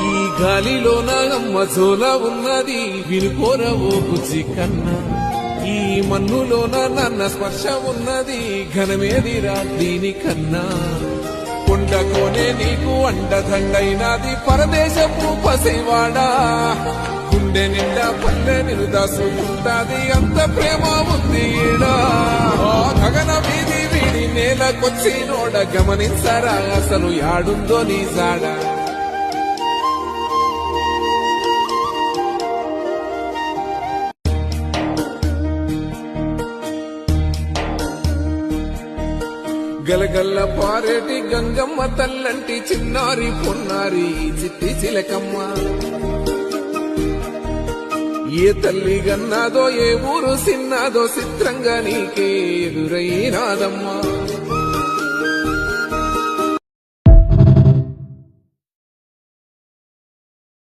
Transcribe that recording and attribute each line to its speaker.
Speaker 1: ఈ గాలిలోన అమ్మ జోల ఉన్నది వినుకోరవో బుజ్జి కన్నా ఈ మన్నులోన నాన్న స్పర్శ ఉన్నది ఘనమేదిరా దీనికన్నా కొండకోనే నీకు అండదండైనది పరదేశపు పసివాడా గుండె నిండా పల్లె నిలుదాసుకుంటాది అంత ప్రేమ ఉంది ఈడా గగన వీధి వీడి నేలకొచ్చినోడ గమనించరా అసలు యాడుందో నీ జాడా గలగల్ల పారేటి గంగమ్మ తల్లంటి చిన్నారి పొన్నారి చిట్టి చిలకమ్మ ఏ తల్లి గన్నాదో ఏ ఊరు సిన్నాదో చిత్రంగా నీకే ఎదురైనాదమ్మా